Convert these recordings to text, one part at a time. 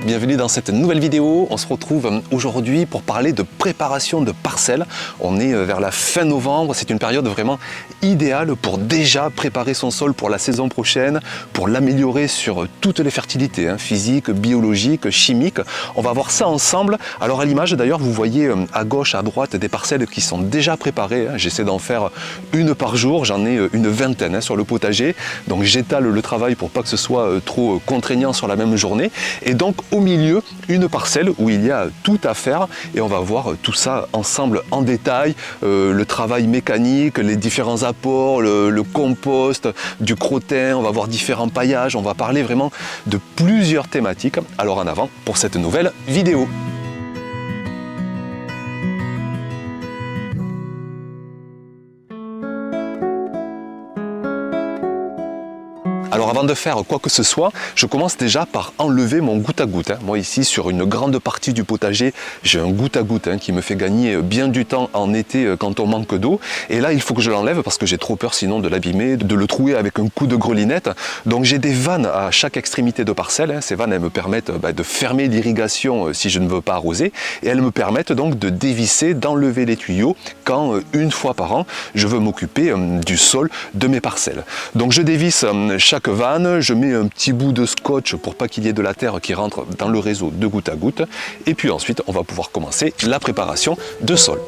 bienvenue dans cette nouvelle vidéo. On se retrouve aujourd'hui pour parler de préparation de parcelles. On est vers la fin novembre, c'est une période vraiment idéale pour déjà préparer son sol pour la saison prochaine, pour l'améliorer sur toutes les fertilités, physiques, biologiques, chimiques. On va voir ça ensemble. Alors à l'image d'ailleurs, vous voyez à gauche, à droite des parcelles qui sont déjà préparées. J'essaie d'en faire une par jour, j'en ai une vingtaine sur le potager. Donc j'étale le travail pour pas que ce soit trop contraignant sur la même journée. Et donc au milieu, une parcelle où il y a tout à faire et on va voir tout ça ensemble en détail, le travail mécanique, les différents apports, le compost, du crottin, on va voir différents paillages, on va parler vraiment de plusieurs thématiques. Alors en avant pour cette nouvelle vidéo. Alors avant de faire quoi que ce soit, je commence déjà par enlever mon goutte à goutte. Moi ici sur une grande partie du potager, j'ai un goutte à goutte qui me fait gagner bien du temps en été quand on manque d'eau. Et là il faut que je l'enlève parce que j'ai trop peur sinon de l'abîmer, de le trouer avec un coup de grelinette. Donc j'ai des vannes à chaque extrémité de parcelle. Ces vannes elles me permettent de fermer l'irrigation si je ne veux pas arroser. Et elles me permettent donc de dévisser, d'enlever les tuyaux quand une fois par an je veux m'occuper du sol de mes parcelles. Donc je dévisse chaque vanne, je mets un petit bout de scotch pour pas qu'il y ait de la terre qui rentre dans le réseau de goutte à goutte et puis ensuite on va pouvoir commencer la préparation de sol.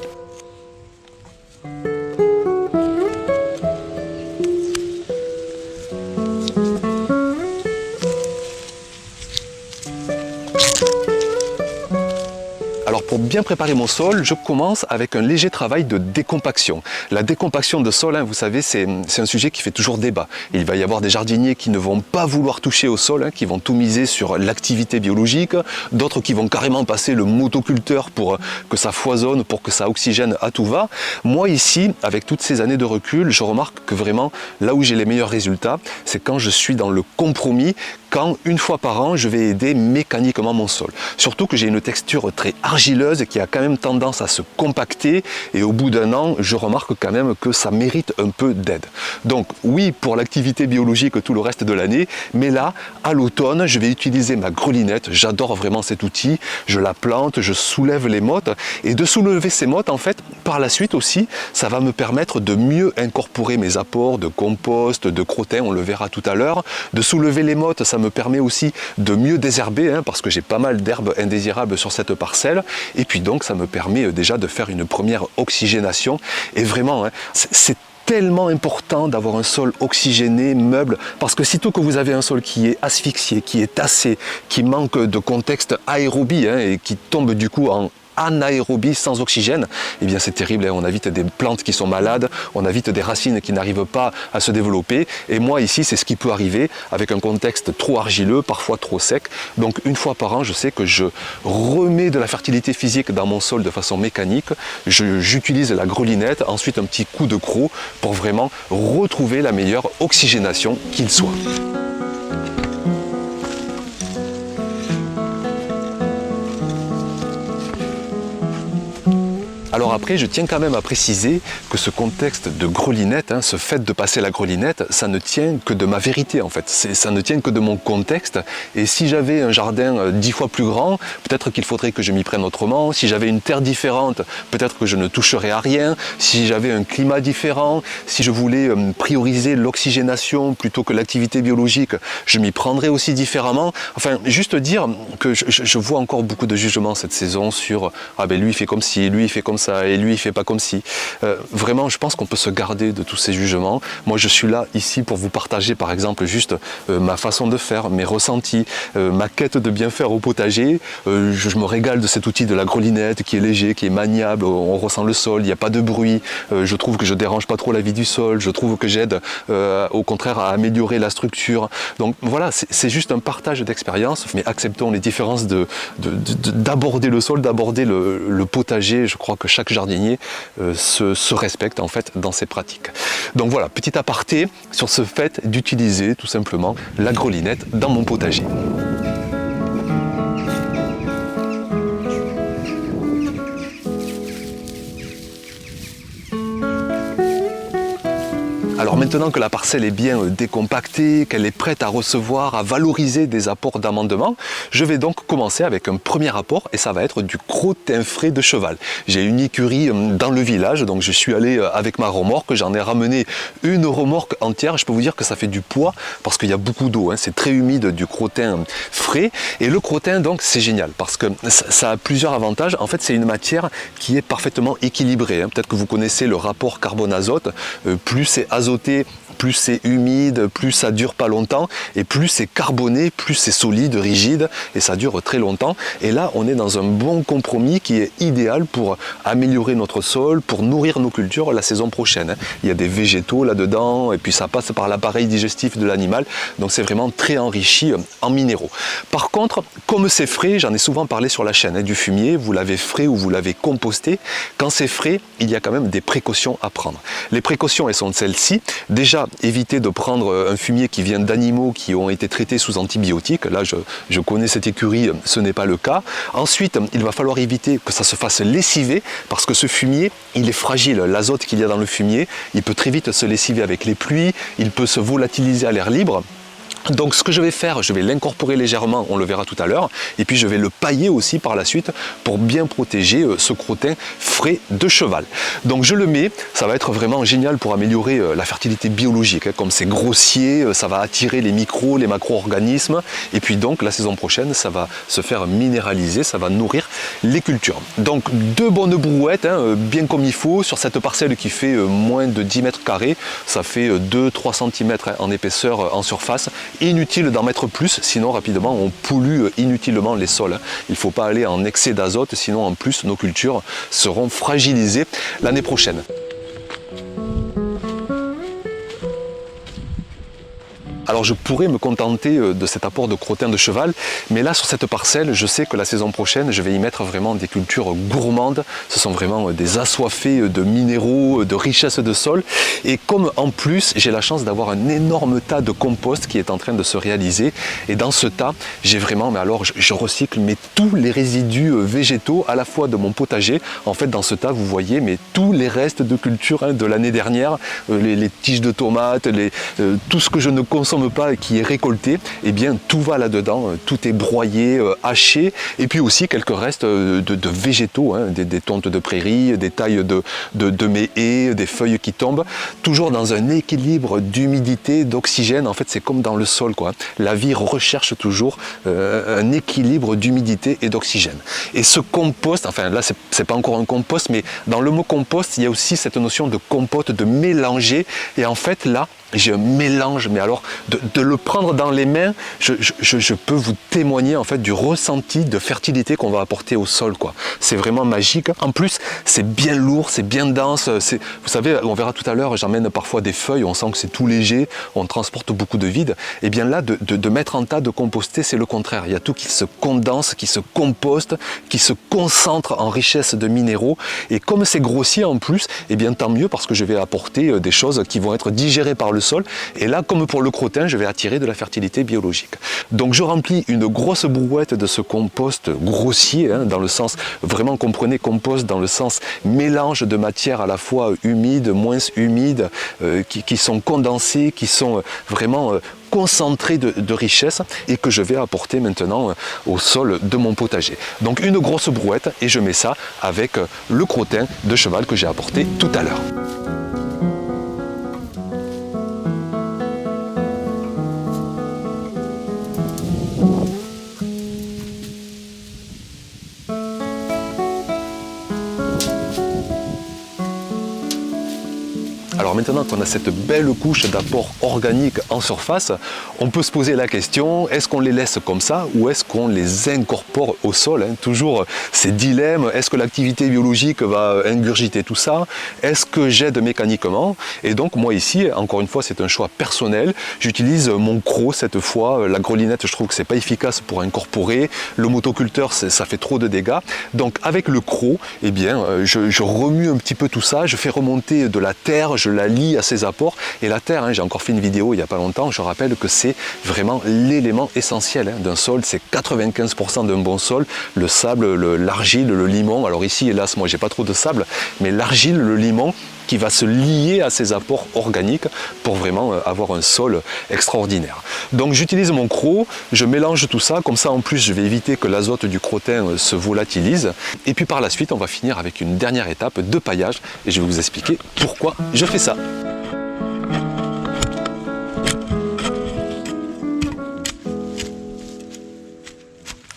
Alors pour bien préparer mon sol, je commence avec un léger travail de décompaction. La décompaction de sol, vous savez, c'est un sujet qui fait toujours débat. Il va y avoir des jardiniers qui ne vont pas vouloir toucher au sol, qui vont tout miser sur l'activité biologique, d'autres qui vont carrément passer le motoculteur pour que ça foisonne, pour que ça oxygène à tout va. Moi ici, avec toutes ces années de recul, je remarque que vraiment, là où j'ai les meilleurs résultats, c'est quand je suis dans le compromis, quand une fois par an, je vais aider mécaniquement mon sol. Surtout que j'ai une texture très argileuse qui a quand même tendance à se compacter et au bout d'un an, je remarque quand même que ça mérite un peu d'aide. Donc oui, pour l'activité biologique tout le reste de l'année, mais là, à l'automne, je vais utiliser ma grelinette. J'adore vraiment cet outil. Je la plante, je soulève les mottes et de soulever ces mottes, en fait, par la suite aussi, ça va me permettre de mieux incorporer mes apports de compost, de crottin, on le verra tout à l'heure. De soulever les mottes, ça me permet aussi de mieux désherber, parce que j'ai pas mal d'herbes indésirables sur cette parcelle. Et puis donc, ça me permet déjà de faire une première oxygénation. Et vraiment, c'est tellement important d'avoir un sol oxygéné, meuble, parce que sitôt que vous avez un sol qui est asphyxié, qui est tassé, qui manque de contexte aérobie et qui tombe du coup en anaérobie sans oxygène, eh bien c'est terrible, on a vite des plantes qui sont malades, on a vite des racines qui n'arrivent pas à se développer, et moi ici c'est ce qui peut arriver avec un contexte trop argileux, parfois trop sec. Donc une fois par an, je sais que je remets de la fertilité physique dans mon sol de façon mécanique, j'utilise la grelinette, ensuite un petit coup de croc pour vraiment retrouver la meilleure oxygénation qu'il soit. Alors après, je tiens quand même à préciser que ce contexte de grelinette, ce fait de passer la grelinette, ça ne tient que de ma vérité en fait, ça ne tient que de mon contexte. Et si j'avais un jardin 10 fois plus grand, peut-être qu'il faudrait que je m'y prenne autrement. Si j'avais une terre différente, peut-être que je ne toucherais à rien. Si j'avais un climat différent, si je voulais prioriser l'oxygénation plutôt que l'activité biologique, je m'y prendrais aussi différemment. Enfin, juste dire que je vois encore beaucoup de jugements cette saison sur « Ah ben lui il fait comme ci, lui il fait comme ça, et lui il fait pas comme ci ». Vraiment, je pense qu'on peut se garder de tous ces jugements. Moi je suis là ici pour vous partager par exemple juste ma façon de faire, mes ressentis, ma quête de bien faire au potager. Je me régale de cet outil de la grelinette qui est léger, qui est maniable, on ressent le sol, il n'y a pas de bruit. Je trouve que je dérange pas trop la vie du sol, je trouve que j'aide au contraire à améliorer la structure. Donc voilà, c'est juste un partage d'expérience, mais acceptons les différences d'aborder le sol, d'aborder le potager. Je crois que chaque jardinier se respecte en fait dans ses pratiques. Donc voilà, petit aparté sur ce fait d'utiliser tout simplement la grelinette dans mon potager. Alors maintenant que la parcelle est bien décompactée, qu'elle est prête à recevoir, à valoriser des apports d'amendement, je vais donc commencer avec un premier apport et ça va être du crottin frais de cheval. J'ai une écurie dans le village, donc je suis allé avec ma remorque, j'en ai ramené une remorque entière. Je peux vous dire que ça fait du poids parce qu'il y a beaucoup d'eau, hein. C'est très humide du crottin frais. Et le crottin donc c'est génial parce que ça a plusieurs avantages. En fait c'est une matière qui est parfaitement équilibrée, hein. Peut-être que vous connaissez le rapport carbone-azote, plus c'est azoté, plus c'est humide, plus ça dure pas longtemps, et plus c'est carboné, plus c'est solide, rigide, et ça dure très longtemps. Et là, on est dans un bon compromis qui est idéal pour améliorer notre sol, pour nourrir nos cultures la saison prochaine. Il y a des végétaux là-dedans, et puis ça passe par l'appareil digestif de l'animal, donc c'est vraiment très enrichi en minéraux. Par contre, comme c'est frais, j'en ai souvent parlé sur la chaîne, du fumier, vous l'avez frais ou vous l'avez composté, quand c'est frais, il y a quand même des précautions à prendre. Les précautions, elles sont celles-ci. Déjà, éviter de prendre un fumier qui vient d'animaux qui ont été traités sous antibiotiques. Là, je connais cette écurie, ce n'est pas le cas. Ensuite, il va falloir éviter que ça se fasse lessiver parce que ce fumier, il est fragile. L'azote qu'il y a dans le fumier, il peut très vite se lessiver avec les pluies, il peut se volatiliser à l'air libre. Donc ce que je vais faire, je vais l'incorporer légèrement, on le verra tout à l'heure, et puis je vais le pailler aussi par la suite pour bien protéger ce crottin frais de cheval. Donc je le mets, ça va être vraiment génial pour améliorer la fertilité biologique, hein. Comme c'est grossier, ça va attirer les micros, les macro-organismes, et puis donc la saison prochaine, ça va se faire minéraliser, ça va nourrir les cultures. Donc deux bonnes brouettes, hein, bien comme il faut, sur cette parcelle qui fait moins de 10 mètres carrés, ça fait 2-3 cm en épaisseur en surface. Inutile d'en mettre plus, sinon rapidement on pollue inutilement les sols. Il ne faut pas aller en excès d'azote, sinon en plus nos cultures seront fragilisées l'année prochaine. Alors je pourrais me contenter de cet apport de crottin de cheval, mais là sur cette parcelle, je sais que la saison prochaine, je vais y mettre vraiment des cultures gourmandes. Ce sont vraiment des assoiffés de minéraux, de richesses de sol. Et comme en plus, j'ai la chance d'avoir un énorme tas de compost qui est en train de se réaliser. Et dans ce tas, j'ai vraiment, mais alors je recycle tous les résidus végétaux à la fois de mon potager. En fait, dans ce tas, vous voyez, mais tous les restes de culture de l'année dernière, les tiges de tomates, tout ce que je ne consomme pas et qui est récolté, eh bien tout va là-dedans, tout est broyé, haché, et puis aussi quelques restes de végétaux, hein, des tontes de prairie, des tailles de mes haies, des feuilles qui tombent, toujours dans un équilibre d'humidité, d'oxygène. En fait c'est comme dans le sol, quoi. La vie recherche toujours un équilibre d'humidité et d'oxygène. Et ce compost, enfin là c'est pas encore un compost, mais dans le mot compost il y a aussi cette notion de compote, de mélanger, et en fait là j'ai un mélange, mais alors de le prendre dans les mains, je peux vous témoigner en fait du ressenti de fertilité qu'on va apporter au sol, quoi. C'est vraiment magique. En plus, c'est bien lourd, c'est bien dense. Vous savez, on verra tout à l'heure, j'emmène parfois des feuilles, on sent que c'est tout léger, on transporte beaucoup de vide. Et bien là, de mettre en tas, de composter, c'est le contraire. Il y a tout qui se condense, qui se composte, qui se concentre en richesse de minéraux. Et comme c'est grossier en plus, et bien tant mieux parce que je vais apporter des choses qui vont être digérées par le sol. Et là, comme pour le crottin, je vais attirer de la fertilité biologique. Donc je remplis une grosse brouette de ce compost grossier, hein, dans le sens, vraiment comprenez compost dans le sens mélange de matières à la fois humides, moins humides, qui sont condensées, qui sont vraiment concentré de richesse et que je vais apporter maintenant au sol de mon potager. Donc une grosse brouette et je mets ça avec le crottin de cheval que j'ai apporté tout à l'heure. Alors maintenant qu'on a cette belle couche d'apport organique en surface, on peut se poser la question, est-ce qu'on les laisse comme ça ou est-ce qu'on les incorpore au sol, hein? Toujours ces dilemmes, est-ce que l'activité biologique va ingurgiter tout ça? Est-ce que j'aide mécaniquement? Et donc moi ici, encore une fois, c'est un choix personnel. J'utilise mon croc cette fois. La grelinette, je trouve que c'est pas efficace pour incorporer. Le motoculteur, ça fait trop de dégâts. Donc avec le croc, eh bien, je remue un petit peu tout ça, je fais remonter de la terre, je la lie à ses apports. Et la terre, hein, j'ai encore fait une vidéo il n'y a pas longtemps, je rappelle que c'est vraiment l'élément essentiel d'un sol, c'est 95% d'un bon sol, le sable, l'argile, le limon. Alors ici, hélas, moi j'ai pas trop de sable, mais l'argile, le limon, qui va se lier à ces apports organiques pour vraiment avoir un sol extraordinaire. Donc j'utilise mon croc, je mélange tout ça, comme ça en plus je vais éviter que l'azote du crottin se volatilise. Et puis par la suite on va finir avec une dernière étape de paillage et je vais vous expliquer pourquoi je fais ça.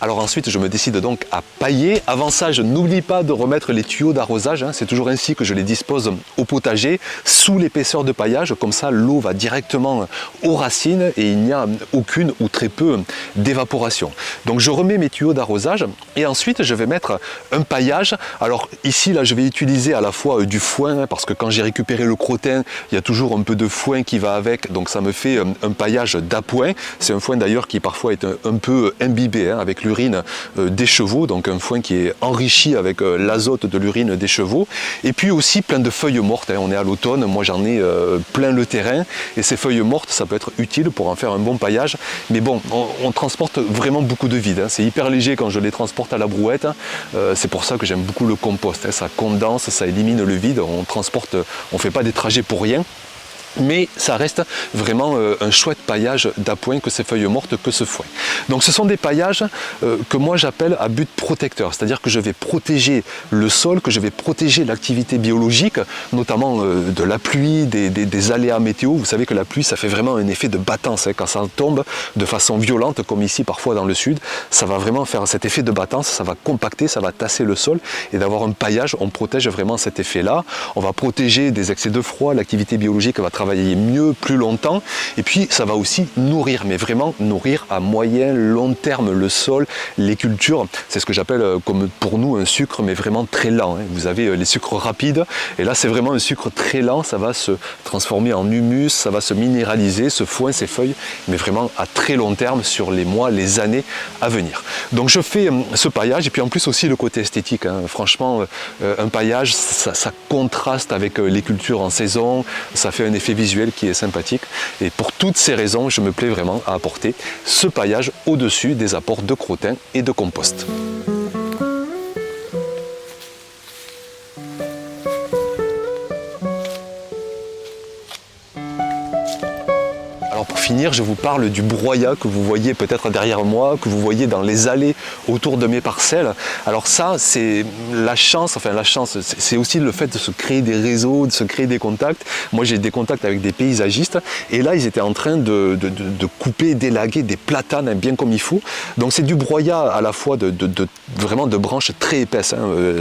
Alors ensuite, je me décide donc à pailler. Avant ça, je n'oublie pas de remettre les tuyaux d'arrosage. C'est toujours ainsi que je les dispose au potager, sous l'épaisseur de paillage. Comme ça, l'eau va directement aux racines et il n'y a aucune ou très peu d'évaporation. Donc je remets mes tuyaux d'arrosage et ensuite, je vais mettre un paillage. Alors ici, là, je vais utiliser à la fois du foin, parce que quand j'ai récupéré le crottin, il y a toujours un peu de foin qui va avec. Donc ça me fait un paillage d'appoint. C'est un foin d'ailleurs qui parfois est un peu imbibé avec l'urine des chevaux, donc un foin qui est enrichi avec l'azote de l'urine des chevaux, et puis aussi plein de feuilles mortes. On est à l'automne, moi j'en ai plein le terrain, et ces feuilles mortes, ça peut être utile pour en faire un bon paillage, mais bon, on transporte vraiment beaucoup de vide, c'est hyper léger quand je les transporte à la brouette, c'est pour ça que j'aime beaucoup le compost, ça condense, ça élimine le vide, on fait pas des trajets pour rien. Mais ça reste vraiment un chouette paillage d'appoint que ces feuilles mortes, que ce foin. Donc ce sont des paillages que moi j'appelle à but protecteur, c'est-à-dire que je vais protéger le sol, que je vais protéger l'activité biologique, notamment de la pluie, des aléas météo. Vous savez que la pluie, ça fait vraiment un effet de battance. Quand ça tombe de façon violente, comme ici parfois dans le sud, ça va vraiment faire cet effet de battance, ça va compacter, ça va tasser le sol. Et d'avoir un paillage, on protège vraiment cet effet-là. On va protéger des excès de froid, l'activité biologique va travailler mieux, plus longtemps, et puis ça va aussi nourrir, mais vraiment nourrir à moyen, long terme le sol, les cultures. C'est ce que j'appelle comme pour nous un sucre, mais vraiment très lent. Vous avez les sucres rapides, et là c'est vraiment un sucre très lent, ça va se transformer en humus, ça va se minéraliser, ce foin, ces feuilles, mais vraiment à très long terme, sur les mois, les années à venir. Donc je fais ce paillage, et puis en plus aussi le côté esthétique. Franchement, un paillage, ça contraste avec les cultures en saison, ça fait un effet visuel qui est sympathique, et pour toutes ces raisons je me plais vraiment à apporter ce paillage au-dessus des apports de crottin et de compost. Alors pour finir, je vous parle du broyat que vous voyez peut-être derrière moi, que vous voyez dans les allées autour de mes parcelles. Alors ça, c'est la chance, c'est aussi le fait de se créer des réseaux, de se créer des contacts. Moi j'ai des contacts avec des paysagistes, et là ils étaient en train de couper, d'élaguer des platanes bien comme il faut. Donc c'est du broyat à la fois vraiment de branches très épaisses,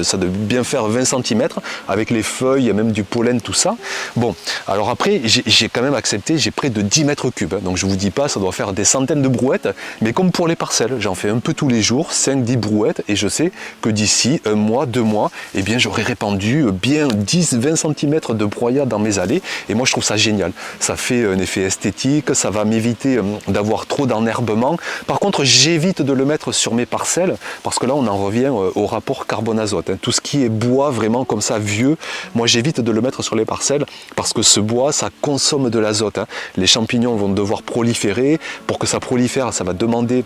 ça doit bien faire 20 cm, avec les feuilles, il y a même du pollen, tout ça. Bon, alors après j'ai quand même accepté, j'ai près de 10 mètres cubes, donc je vous dis pas, ça doit faire des centaines de brouettes, mais comme pour les parcelles, j'en fais un peu tous les jours, 5-10 brouettes, et je sais que d'ici un mois, 2 mois, eh bien j'aurai répandu bien 10-20 cm de broyat dans mes allées, et moi je trouve ça génial, ça fait un effet esthétique, ça va m'éviter d'avoir trop d'enherbement. Par contre j'évite de le mettre sur mes parcelles, parce que là on en revient au rapport carbone-azote, tout ce qui est bois vraiment comme ça vieux, moi j'évite de le mettre sur les parcelles, parce que ce bois ça consomme de l'azote, les champignons vont devoir proliférer. Pour que ça prolifère, ça va demander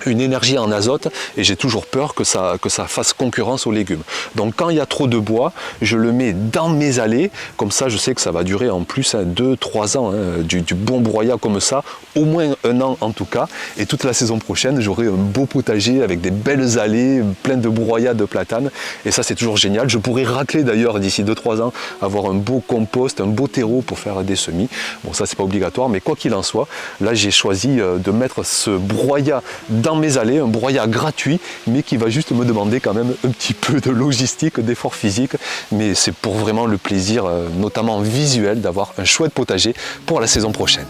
une énergie en azote, et j'ai toujours peur que ça fasse concurrence aux légumes. Donc quand il y a trop de bois, je le mets dans mes allées, comme ça je sais que ça va durer en plus 2-3 ans, du bon broyat comme ça, au moins 1 an en tout cas, et toute la saison prochaine j'aurai un beau potager avec des belles allées, plein de broyats de platanes, et ça c'est toujours génial. Je pourrais racler d'ailleurs d'ici 2-3 ans, avoir un beau compost, un beau terreau pour faire des semis. Bon, ça c'est pas obligatoire, mais quoi qu'il en soit, là j'ai choisi de mettre ce broyat dans mes allées, un broyat gratuit, mais qui va juste me demander quand même un petit peu de logistique, d'effort physique, mais c'est pour vraiment le plaisir, notamment visuel, d'avoir un chouette potager pour la saison prochaine.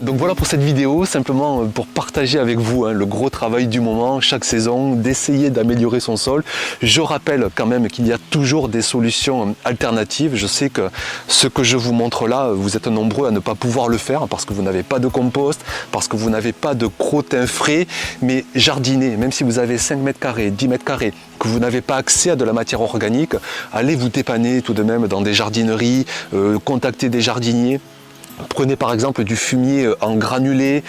Donc voilà pour cette vidéo, simplement pour partager avec vous le gros travail du moment, chaque saison, d'essayer d'améliorer son sol. Je rappelle quand même qu'il y a toujours des solutions alternatives. Je sais que ce que je vous montre là, vous êtes nombreux à ne pas pouvoir le faire parce que vous n'avez pas de compost, parce que vous n'avez pas de crottin frais, mais jardiner, même si vous avez 5 mètres carrés, 10 mètres carrés, que vous n'avez pas accès à de la matière organique, allez vous dépanner tout de même dans des jardineries, contacter des jardiniers. Prenez par exemple du fumier en granulé,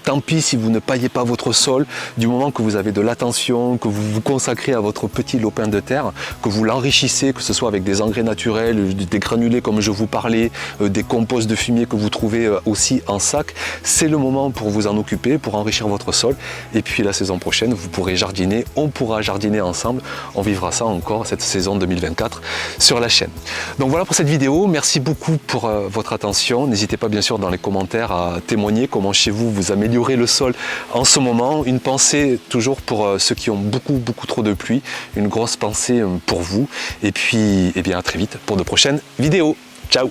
tant pis si vous ne paillez pas votre sol, du moment que vous avez de l'attention, que vous vous consacrez à votre petit lopin de terre, que vous l'enrichissez, que ce soit avec des engrais naturels, des granulés comme je vous parlais, des composts de fumier que vous trouvez aussi en sac, c'est le moment pour vous en occuper, pour enrichir votre sol. Et puis la saison prochaine, vous pourrez jardiner, on pourra jardiner ensemble, on vivra ça encore cette saison 2024 sur la chaîne. Donc voilà pour cette vidéo, merci beaucoup pour votre attention. N'hésitez pas bien sûr dans les commentaires à témoigner comment chez vous vous améliorez le sol en ce moment. Une pensée toujours pour ceux qui ont beaucoup trop de pluie, une grosse pensée pour vous. Et puis eh bien, à très vite pour de prochaines vidéos. Ciao!